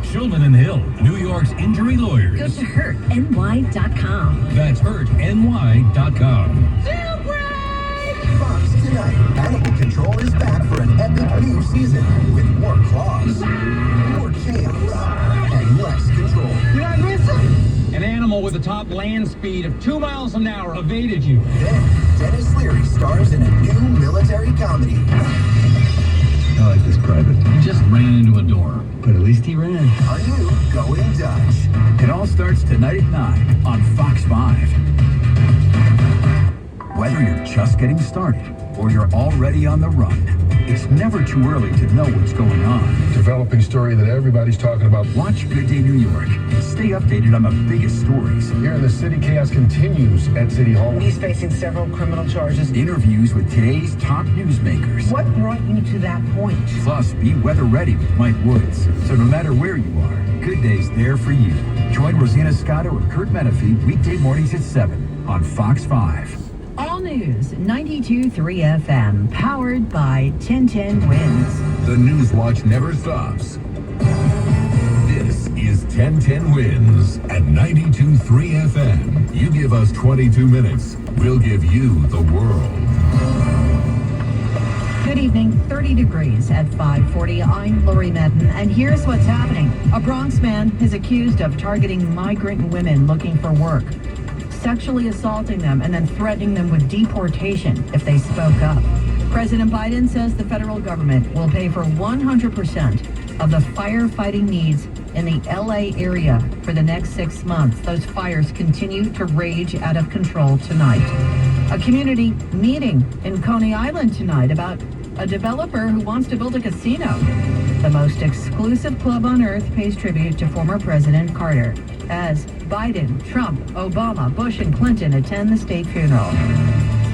Shulman and Hill, New York's injury lawyers. Go to hurtny.com. That's hurtny.com. Fox tonight. Animal Control is back for an epic new season with more claws, more chaos, and less control. Did I miss it? An animal with a top land speed of 2 miles an hour evaded you. Then, Dennis Leary stars in a new military comedy. I like this private. He just ran into a door. But at least he ran. A new Going Dutch. It all starts tonight at 9 on Fox 5. Whether you're just getting started or you're already on the run, it's never too early to know what's going on. Developing story that everybody's talking about. Watch Good Day New York and stay updated on the biggest stories. Here in the city, chaos continues at City Hall. He's facing several criminal charges. Interviews with today's top newsmakers. What brought you to that point? Plus, be weather ready with Mike Woods. So no matter where you are, Good Day's there for you. Join Rosina Scotto and Kurt Menefee weekday mornings at 7 on Fox 5. All News 92.3 FM, powered by 1010 Wins. The News Watch never stops. This is 1010 Wins at 92.3 FM. You give us 22 minutes, we'll give you the world. Good evening, 30 degrees at 5:40. I'm Lori Medden, and here's what's happening. A Bronx man is accused of targeting migrant women looking for work, sexually assaulting them, and then threatening them with deportation if they spoke up. President Biden says the federal government will pay for 100% of the firefighting needs in the LA area for the next 6 months. Those fires continue to rage out of control tonight. A community meeting in Coney Island tonight about a developer who wants to build a casino. The most exclusive club on earth pays tribute to former President Carter as Biden, Trump, Obama, Bush, and Clinton attend the state funeral.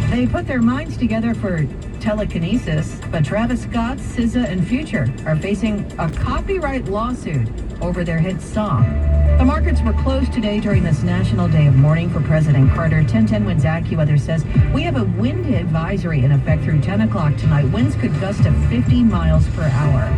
They put their minds together for telekinesis, but Travis Scott, SZA, and Future are facing a copyright lawsuit over their hit song. The markets were closed today during this National Day of Mourning for President Carter. 1010 Winds AccuWeather says we have a wind advisory in effect through 10 o'clock tonight. Winds could gust to 50 miles per hour.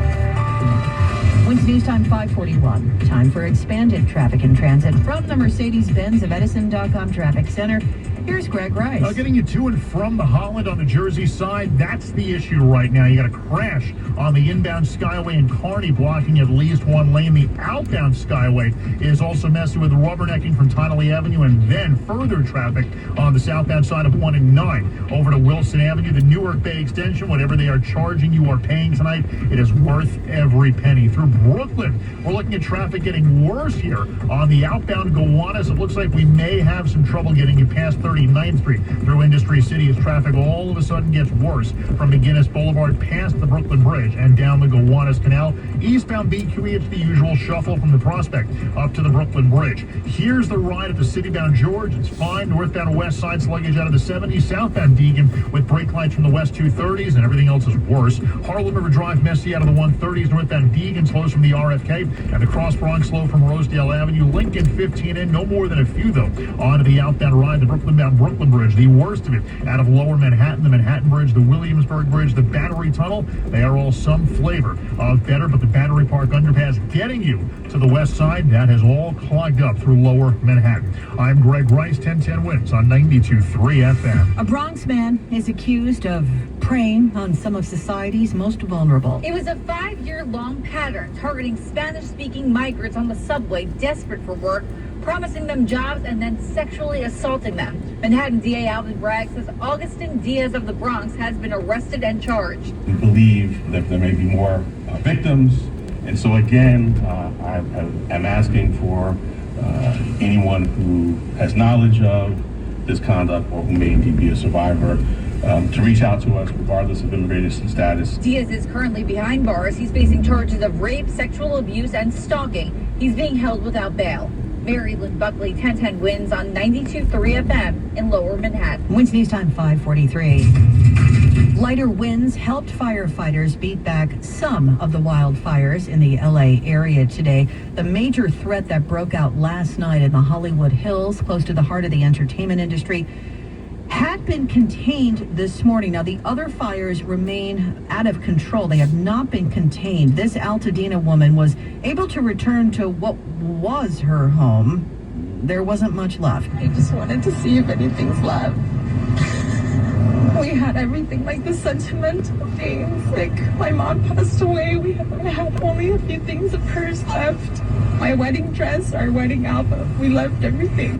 Winds News Time 5:41. Time for expanded traffic and transit from the Mercedes-Benz of Edison.com Traffic Center. Here's Greg Rice. Getting you to and from the Holland on the Jersey side, that's the issue right now. You got a crash on the inbound Skyway in Kearney, blocking at least one lane. The outbound Skyway is also messy with rubbernecking from Tonelli Avenue, and then further traffic on the southbound side of 1 and 9 over to Wilson Avenue. The Newark Bay extension, whatever they are charging you or paying tonight, it is worth every penny. Through Brooklyn, we're looking at traffic getting worse here on the outbound Gowanus. It looks like we may have some trouble getting you past 39th Street through Industry City as traffic all of a sudden gets worse from McGinnis Boulevard past the Brooklyn Bridge and down the Gowanus Canal. Eastbound BQE, it's the usual shuffle from the Prospect up to the Brooklyn Bridge. Here's the ride at the citybound George. It's fine. Northbound West Side sluggish out of the 70s. Southbound Deegan with brake lights from the West 230s, and everything else is worse. Harlem River Drive messy out of the 130s. Northbound Deegan slows from the RFK, and the Cross Bronx slow from Rosedale Avenue. Lincoln 15 in, no more than a few though. On to the outbound ride, the Brooklyn-bound Brooklyn Bridge, the worst of it out of Lower Manhattan, the Manhattan Bridge, the Williamsburg Bridge, the Battery Tunnel. They are all some flavor of better, but the Battery Park Underpass getting you to the west side, that has all clogged up through Lower Manhattan. I'm Greg Rice, 1010 Wins on 92.3 FM. A Bronx man is accused of preying on some of society's most vulnerable. It was a 5-year-long pattern targeting Spanish-speaking migrants on the subway, desperate for work, promising them jobs, and then sexually assaulting them. Manhattan DA Alvin Bragg says Augustin Diaz of the Bronx has been arrested and charged. We believe that there may be more victims, and so again, I am asking for anyone who has knowledge of this conduct or who may indeed be a survivor to reach out to us regardless of immigration status. Diaz is currently behind bars. He's facing charges of rape, sexual abuse, and stalking. He's being held without bail. Mary Lynn Buckley, 1010 Wins on 92.3 FM in Lower Manhattan. Winds News Time 5:43. Lighter winds helped firefighters beat back some of the wildfires in the LA area today. The major threat that broke out last night in the Hollywood Hills, close to the heart of the entertainment industry, had been contained this morning. Now, the other fires remain out of control. They have not been contained. This Altadena woman was able to return to what was her home. There wasn't much left. I just wanted to see if anything's left. We had everything, like the sentimental things. Like, my mom passed away. I had only a few things of hers left. My wedding dress, our wedding album. We left everything.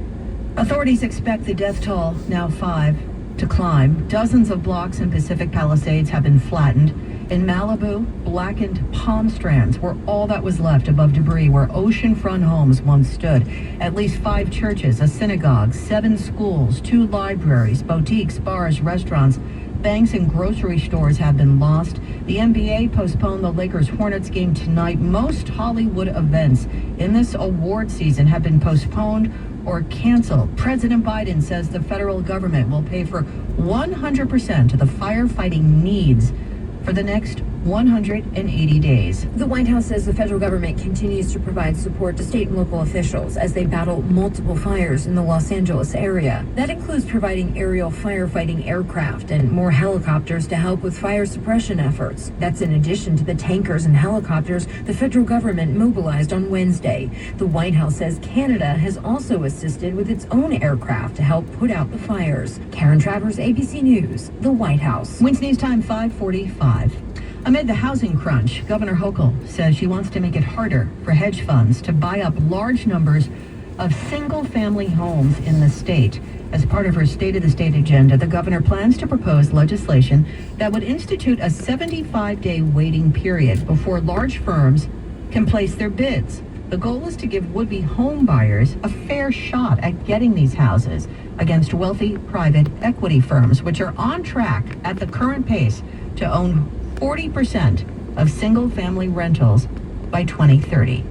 Authorities expect the death toll, now 5, to climb. Dozens of blocks in Pacific Palisades have been flattened. In Malibu, blackened palm strands were all that was left above debris where oceanfront homes once stood. At least 5 churches, a synagogue, 7 schools, 2 libraries, boutiques, bars, restaurants, banks and grocery stores have been lost. The NBA postponed the Lakers-Hornets game tonight. Most Hollywood events in this award season have been postponed or canceled. President Biden says the federal government will pay for 100% of the firefighting needs for the next 180 days. The White House says the federal government continues to provide support to state and local officials as they battle multiple fires in the Los Angeles area. That includes providing aerial firefighting aircraft and more helicopters to help with fire suppression efforts. That's in addition to the tankers and helicopters the federal government mobilized on Wednesday. The White House says Canada has also assisted with its own aircraft to help put out the fires. Karen Travers, ABC News, the White House. Wednesday News Time 5:45. Amid the housing crunch, Governor Hochul says she wants to make it harder for hedge funds to buy up large numbers of single-family homes in the state. As part of her State of the State agenda, the governor plans to propose legislation that would institute a 75-day waiting period before large firms can place their bids. The goal is to give would-be home buyers a fair shot at getting these houses against wealthy private equity firms, which are on track at the current pace to own 40% of single-family rentals by 2030.